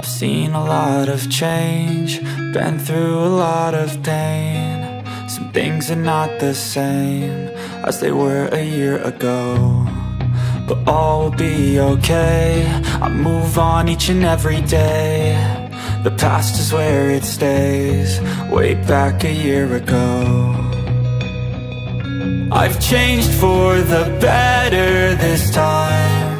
I've seen a lot of change, been through a lot of pain. Some things are not the same as they were a year ago, but all will be okay. I move on each and every day. The past is where it stays, way back a year ago. I've changed for the better this time.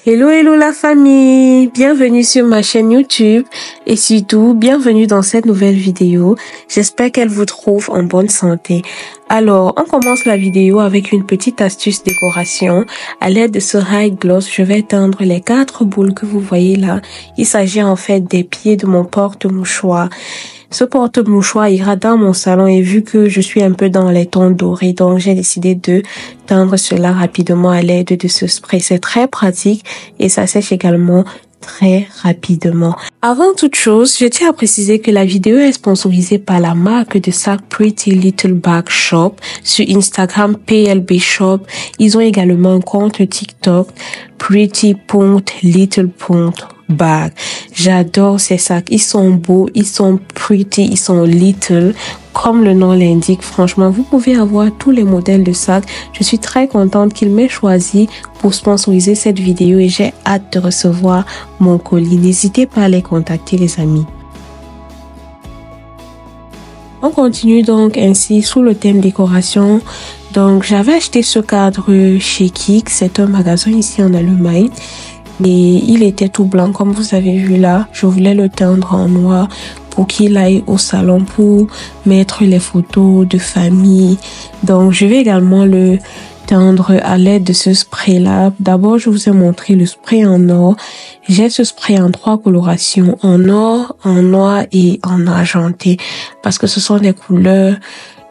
Hello hello la famille, bienvenue sur ma chaîne YouTube et surtout bienvenue dans cette nouvelle vidéo. J'espère qu'elle vous trouve en bonne santé. Alors on commence la vidéo avec une petite astuce décoration. À l'aide de ce high gloss, je vais teindre les 4 boules que vous voyez là. Il s'agit en fait des pieds de mon porte-mouchoir. Ce porte-mouchoir ira dans mon salon et vu que je suis un peu dans les tons dorés, donc j'ai décidé de teindre cela rapidement à l'aide de ce spray. C'est très pratique et ça sèche également très rapidement. Avant toute chose, je tiens à préciser que la vidéo est sponsorisée par la marque de sac Pretty Little Bag Shop sur Instagram PLB Shop. Ils ont également un compte TikTok pretty.little.bag. J'adore ces sacs. Ils sont beaux, ils sont pretty, ils sont little. Comme le nom l'indique, franchement, vous pouvez avoir tous les modèles de sacs. Je suis très contente qu'ils m'aient choisi pour sponsoriser cette vidéo et j'ai hâte de recevoir mon colis. N'hésitez pas à les contacter, les amis. On continue donc ainsi sous le thème décoration. Donc, j'avais acheté ce cadre chez Kik. C'est un magasin ici en Allemagne. Et il était tout blanc comme vous avez vu là. Je voulais le teindre en noir pour qu'il aille au salon pour mettre les photos de famille. Donc je vais également le teindre à l'aide de ce spray là. D'abord je vous ai montré le spray en or. J'ai ce spray en 3 colorations, en or, en noir et en argenté, parce que ce sont des couleurs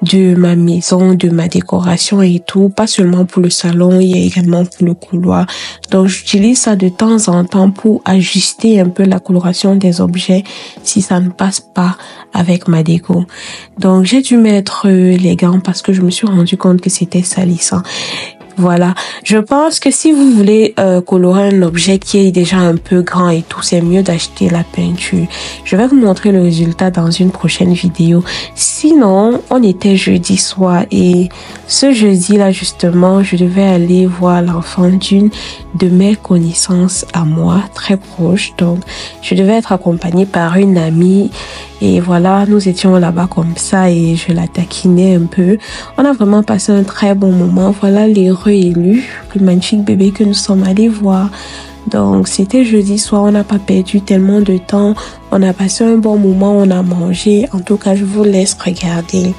de ma maison, de ma décoration et tout, pas seulement pour le salon, il y a également pour le couloir. Donc j'utilise ça de temps en temps pour ajuster un peu la coloration des objets si ça ne passe pas avec ma déco. Donc j'ai dû mettre les gants parce que je me suis rendu compte que c'était salissant. Voilà, je pense que si vous voulez colorer un objet qui est déjà un peu grand et tout, c'est mieux d'acheter la peinture. Je vais vous montrer le résultat dans une prochaine vidéo. Sinon, on était jeudi soir et ce jeudi-là, justement, je devais aller voir l'enfant d'une de mes connaissances à moi, très proche. Donc, je devais être accompagnée par une amie. Et voilà, nous étions là-bas comme ça et je la taquinais un peu. On a vraiment passé un très bon moment. Voilà l'heureux élu, le magnifique bébé que nous sommes allés voir. Donc, c'était jeudi soir, on n'a pas perdu tellement de temps. On a passé un bon moment, on a mangé. En tout cas, je vous laisse regarder.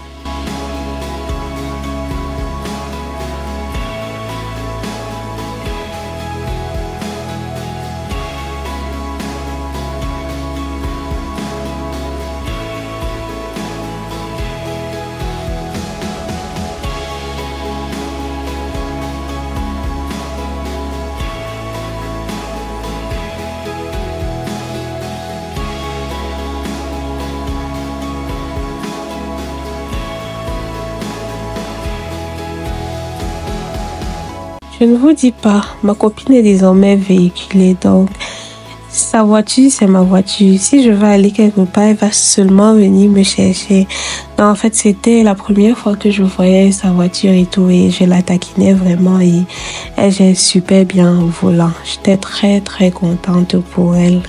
Je ne vous dis pas, ma copine est désormais véhiculée, donc sa voiture, c'est ma voiture. Si je veux aller quelque part, elle va seulement venir me chercher. Donc, en fait, c'était la première fois que je voyais sa voiture et tout, et je la taquinais vraiment, et elle gère super bien au volant. J'étais très, très contente pour elle.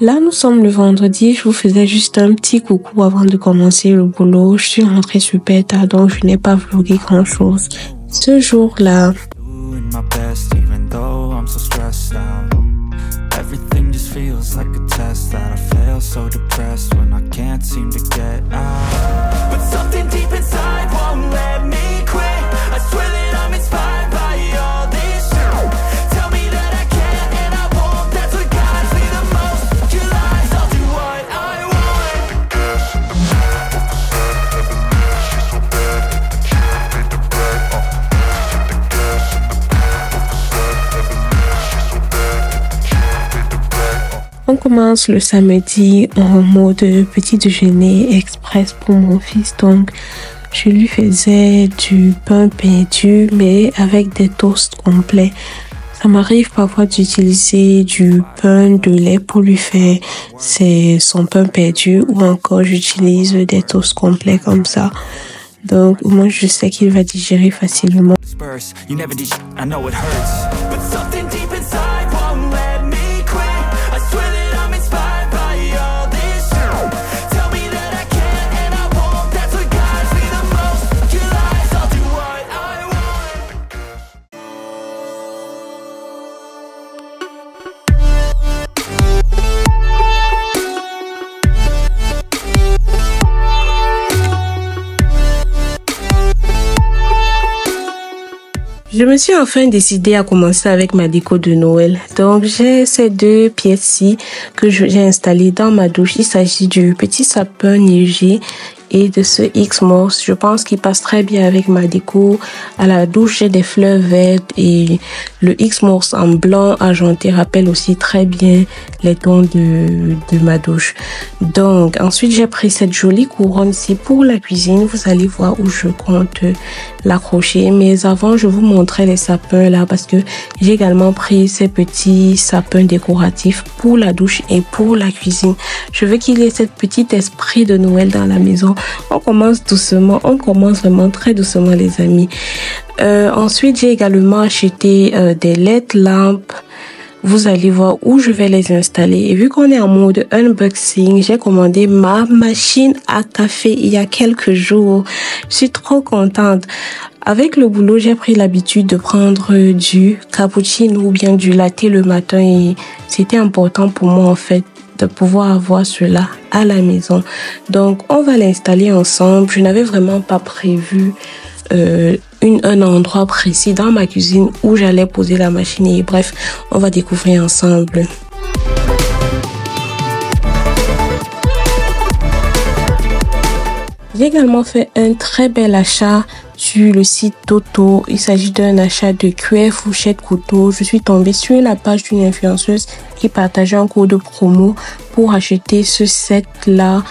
Là, nous sommes le vendredi. Je vous faisais juste un petit coucou avant de commencer le boulot. Je suis rentrée super tard, donc je n'ai pas vlogué grand-chose ce jour-là. But something deep inside won't let me quit. I swear that I'm inspired by On commence le samedi en mode petit déjeuner express pour mon fils. Donc, je lui faisais du pain perdu, mais avec des toasts complets. Ça m'arrive parfois d'utiliser du pain de lait pour lui faire son pain perdu, ou encore j'utilise des toasts complets comme ça. Donc, au moins, je sais qu'il va digérer facilement. Je me suis enfin décidée à commencer avec ma déco de Noël. Donc, j'ai ces deux pièces-ci que j'ai installées dans ma douche. Il s'agit du petit sapin neigé et de ce X-Morse. Je pense qu'il passe très bien avec ma déco. À la douche, j'ai des fleurs vertes et le X-Morse en blanc argenté rappelle aussi très bien les tons de ma douche. Donc, ensuite, j'ai pris cette jolie couronne-ci pour la cuisine. Vous allez voir où je compte l'accrocher. Mais avant, je vous montrais les sapins là parce que j'ai également pris ces petits sapins décoratifs pour la douche et pour la cuisine. Je veux qu'il y ait ce petit esprit de Noël dans la maison. On commence doucement, on commence vraiment très doucement les amis. Ensuite, j'ai également acheté des LED lampes. Vous allez voir où je vais les installer. Et vu qu'on est en mode unboxing, j'ai commandé ma machine à café il y a quelques jours. Je suis trop contente. Avec le boulot, j'ai pris l'habitude de prendre du cappuccino ou bien du latte le matin et c'était important pour moi en fait de pouvoir avoir cela à la maison. Donc, on va l'installer ensemble. Je n'avais vraiment pas prévu un endroit précis dans ma cuisine où j'allais poser la machine et bref, on va découvrir ensemble. J'ai également fait un très bel achat sur le site Toto. Il s'agit d'un achat de cuillère, fourchette, couteau. Je suis tombée sur la page d'une influenceuse qui partageait un code promo pour acheter ce set-là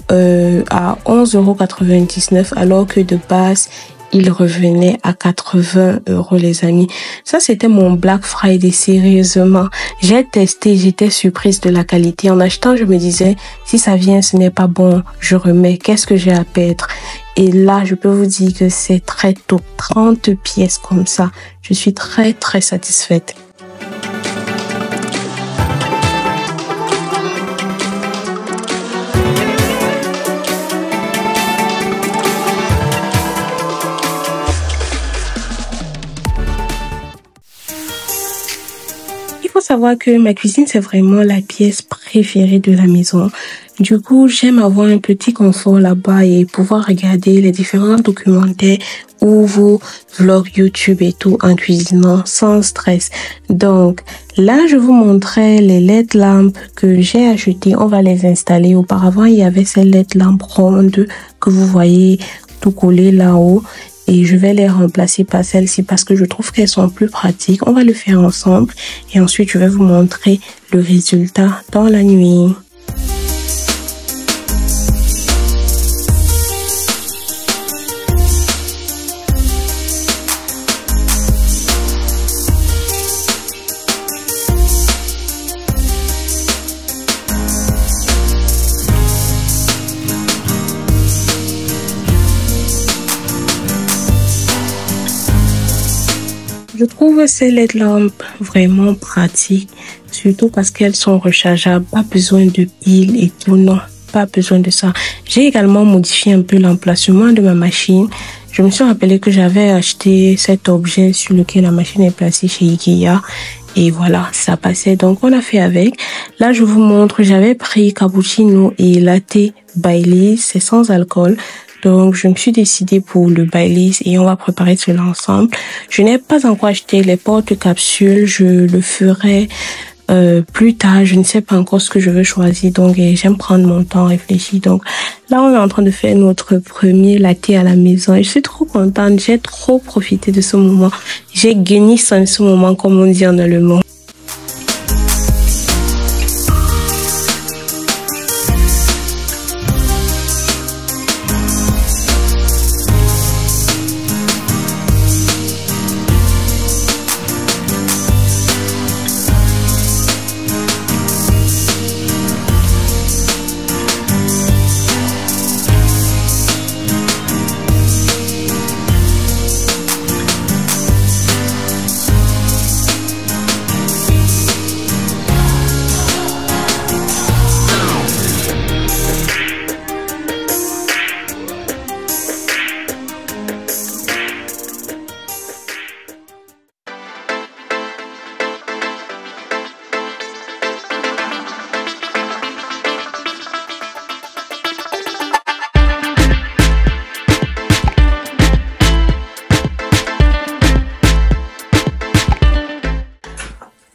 à 11,99 € alors que de base, il revenait à 80 € les amis. Ça, c'était mon Black Friday, sérieusement. J'ai testé, j'étais surprise de la qualité. En achetant, je me disais, si ça vient, ce n'est pas bon, je remets. Qu'est-ce que j'ai à perdre? Et là, je peux vous dire que c'est très top. 30 pièces comme ça. Je suis très, très satisfaite. Il faut savoir que ma cuisine, c'est vraiment la pièce préférée de la maison. Du coup, j'aime avoir un petit confort là-bas et pouvoir regarder les différents documentaires ou vos vlogs YouTube et tout en cuisinant sans stress. Donc, là, je vous montrais les LED lampes que j'ai achetées. On va les installer. Auparavant, il y avait ces LED lampes rondes que vous voyez tout collées là-haut. Et je vais les remplacer par celles-ci parce que je trouve qu'elles sont plus pratiques. On va le faire ensemble et ensuite je vais vous montrer le résultat dans la nuit. Je trouve ces LED lampes vraiment pratiques, surtout parce qu'elles sont rechargeables, pas besoin de piles et tout, non, pas besoin de ça. J'ai également modifié un peu l'emplacement de ma machine. Je me suis rappelé que j'avais acheté cet objet sur lequel la machine est placée chez Ikea. Et voilà, ça passait. Donc, on a fait avec. Là, je vous montre, j'avais pris cappuccino et latte Baileys, c'est sans alcool. Donc, je me suis décidée pour le Baileys et on va préparer cela ensemble. Je n'ai pas encore acheté les porte-capsules. Je le ferai plus tard. Je ne sais pas encore ce que je veux choisir. Donc, j'aime prendre mon temps, réfléchir. Donc, là, on est en train de faire notre premier latte à la maison. Et je suis trop contente. J'ai trop profité de ce moment. J'ai gagné ce moment, comme on dit en allemand.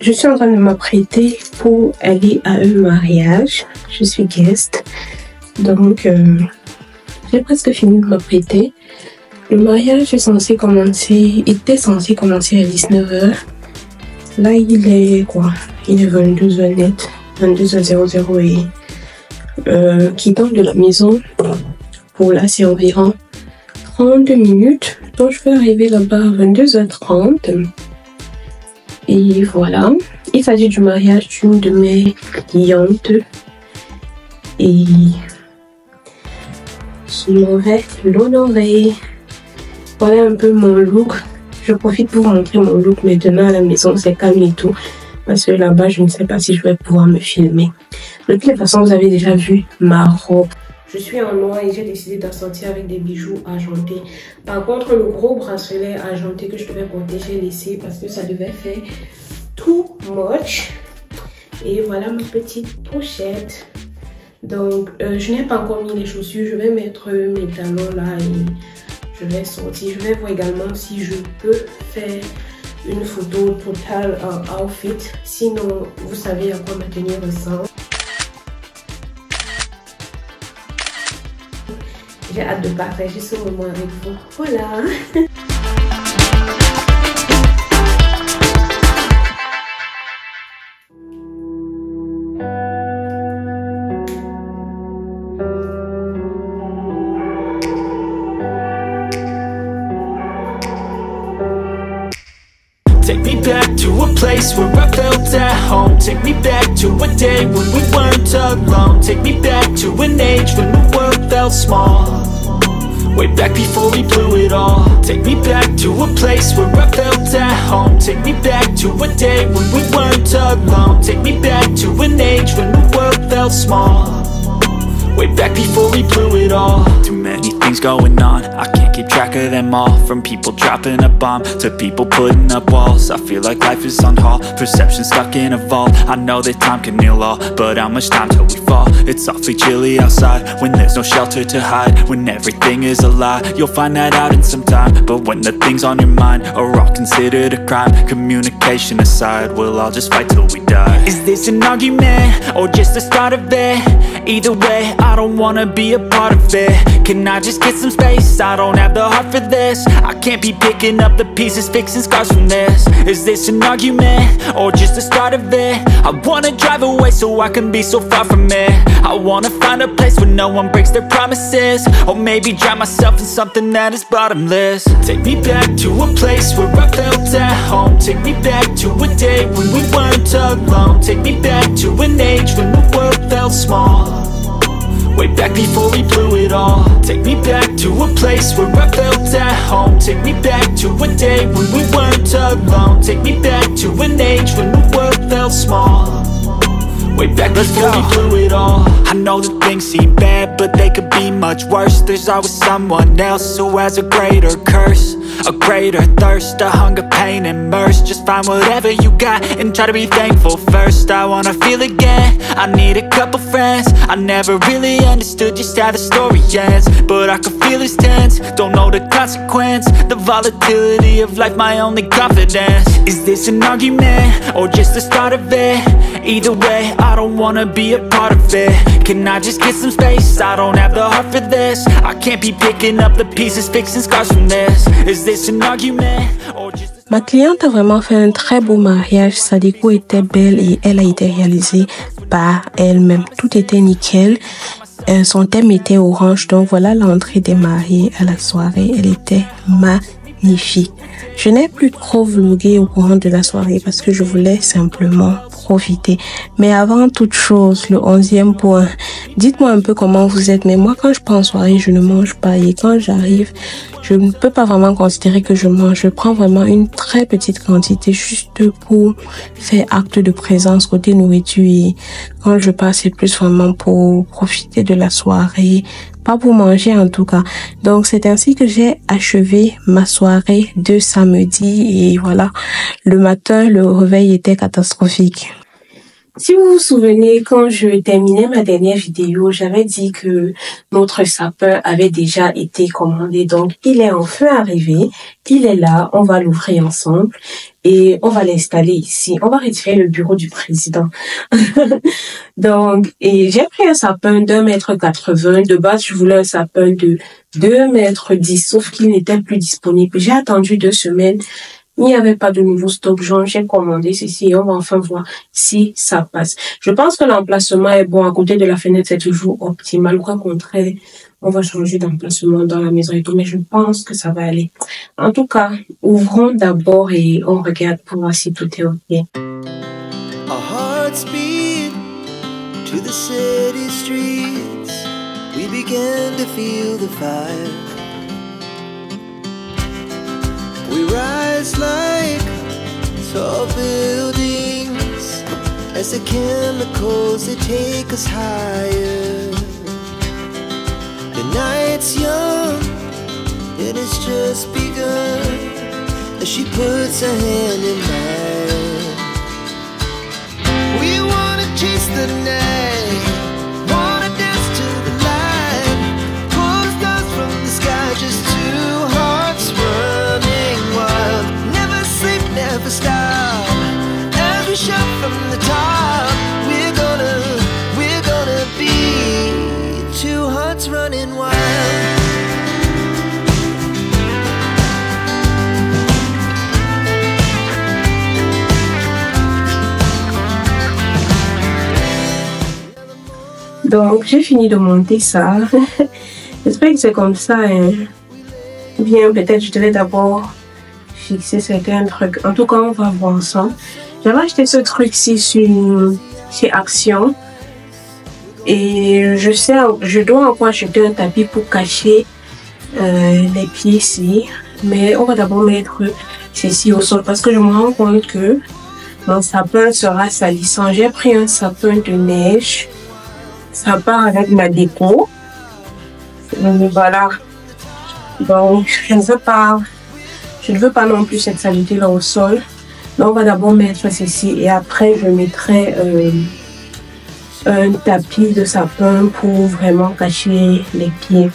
Je suis en train de m'apprêter pour aller à un mariage. Je suis guest. Donc, j'ai presque fini de m'apprêter. Le mariage était censé commencer à 19h. Là, il est quoi? Il est 22h net, 22h00 et quittant de la maison. Pour là, c'est environ 30 minutes. Donc, je vais arriver là-bas à 22h30. Et voilà. Il s'agit du mariage d'une de mes clientes. Et je m'en vais l'honorer. Voilà un peu mon look. Je profite pour montrer mon look maintenant à la maison. C'est calme et tout. Parce que là-bas, je ne sais pas si je vais pouvoir me filmer. De toutes les façons, vous avez déjà vu ma robe. Je suis en noir et j'ai décidé d'en sortir avec des bijoux argentés. Par contre, le gros bracelet argenté que je devais porter, j'ai laissé parce que ça devait faire too much. Et voilà ma petite pochette. Donc, je n'ai pas encore mis les chaussures. Je vais mettre mes talons là et je vais sortir. Je vais voir également si je peux faire une photo totale en outfit. Sinon, vous savez à quoi ma tenue ressemble. J'ai hâte de partager ce moment avec vous. Voilà. Take me back to a place where I felt at home. Take me back to a day when we weren't alone. Take me back to an age when the world felt small. Way back before we blew it all. Take me back to a place where I felt at home. Take me back to a day when we weren't alone. Take me back to an age when the world felt small. Way back before we blew it all. Too many things going on, I can't keep track of them all. From people dropping a bomb to people putting up walls. I feel like life is on hold, perception stuck in a vault. I know that time can heal all, but how much time till we fall? It's awfully chilly outside, when there's no shelter to hide. When everything is a lie, you'll find that out in some time. But when the things on your mind are all considered a crime, communication aside, we'll all just fight till we die. Is this an argument, or just the start of it? Either way, I don't wanna be a part of it. Can I just get some space? I don't have the heart for this. I can't be picking up the pieces, fixing scars from this. Is this an argument, or just the start of it? I wanna drive away so I can be so far from it. I wanna find a place where no one breaks their promises. Or maybe drown myself in something that is bottomless. Take me back to a place where I felt at home. Take me back to a day when we weren't alone. Take me back to an age when the world felt small. Way back before we blew it all. Take me back to a place where I felt at home. Take me back to a day when we weren't alone. Take me back to an age when the world felt small. Way back before we blew it all. I know that things seem bad, but they could be much worse. There's always someone else who has a greater curse, a greater thirst, a hunger, pain, and mercy. Just find whatever you got and try to be thankful first. I wanna feel again, I need a couple friends. I never really understood just how the story ends, but I can feel it's tense, don't know the consequence. The volatility of life, my only confidence. Is this an argument, or just the start of it? Either way, I don't wanna be a part of it. Can I just get some space? I don't have the heart for this. I can't be picking up the pieces, fixing scars from this. Is this an argument, or just... Ma cliente a vraiment fait un très beau mariage. Sa déco était belle et elle a été réalisée par elle-même. Tout était nickel. Son thème était orange. Donc voilà l'entrée des mariés à la soirée. Elle était magnifique. Je n'ai plus trop vlogué au courant de la soirée parce que je voulais simplement profiter. Mais avant toute chose, le 11e point, dites-moi un peu comment vous êtes. Mais moi, quand je pars en soirée, je ne mange pas. Et quand j'arrive, je ne peux pas vraiment considérer que je mange. Je prends vraiment une très petite quantité juste pour faire acte de présence côté nourriture. Et quand je pars, c'est plus vraiment pour profiter de la soirée. Pas pour manger en tout cas. Donc c'est ainsi que j'ai achevé ma soirée de samedi. Et voilà, le matin, le réveil était catastrophique. Si vous vous souvenez, quand je terminais ma dernière vidéo, j'avais dit que notre sapin avait déjà été commandé. Donc, il est enfin arrivé. Il est là. On va l'ouvrir ensemble et on va l'installer ici. On va retirer le bureau du président. Donc, et j'ai pris un sapin d'1,80 m. De base, je voulais un sapin de 2,10 m, sauf qu'il n'était plus disponible. J'ai attendu 2 semaines. Il n'y avait pas de nouveau stock, genre j'ai commandé ceci et on va enfin voir si ça passe. Je pense que l'emplacement est bon. À côté de la fenêtre, c'est toujours optimal. Au contraire, on va changer d'emplacement dans la maison et tout, mais je pense que ça va aller. En tout cas, ouvrons d'abord et on regarde pour voir si tout est OK. Our hearts beat to the city streets. We began to feel the fire. We rise like tall buildings as the chemicals, they take us higher. The night's young and it's just begun as she puts her hand in mine. We wanna chase the night, wanna dance to the light, pull the stars from the sky, just two hearts running wild. Never sleep, never stop, as we shout from the top. We're gonna be two hearts running wild. Donc, j'ai fini de monter ça. J'espère que c'est comme ça. Hein. Bien, peut-être je devais d'abord fixer certains trucs. En tout cas, on va voir ensemble. J'avais acheté ce truc-ci chez Action. Et je dois encore acheter un tapis pour cacher les pieds ici. Mais on va d'abord mettre ceci au sol parce que je me rends compte que mon sapin sera salissant. J'ai pris un sapin de neige. Ça part avec ma déco. Voilà. Donc, je ne veux pas non plus cette saleté là au sol. Donc, on va d'abord mettre ceci et après, je mettrai un tapis de sapin pour vraiment cacher les pieds.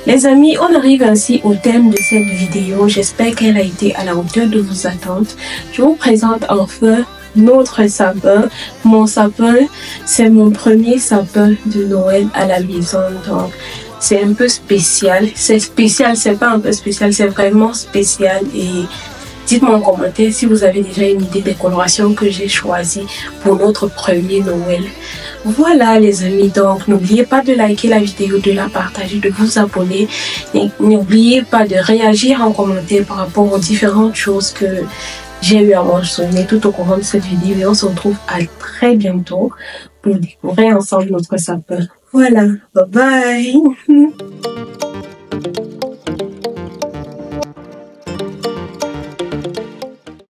Les amis, on arrive ainsi au thème de cette vidéo. J'espère qu'elle a été à la hauteur de vos attentes. Je vous présente enfin notre sapin. Mon sapin, c'est mon premier sapin de Noël à la maison. Donc, c'est un peu spécial. C'est spécial, c'est pas un peu spécial, c'est vraiment spécial. Et dites-moi en commentaire si vous avez déjà une idée des colorations que j'ai choisies pour notre premier Noël. Voilà les amis, donc n'oubliez pas de liker la vidéo, de la partager, de vous abonner. N'oubliez pas de réagir en commentaire par rapport aux différentes choses que j'ai eu à mentionner tout au cours de cette vidéo. Et on se retrouve à très bientôt pour découvrir ensemble notre sapin. Voilà, bye bye.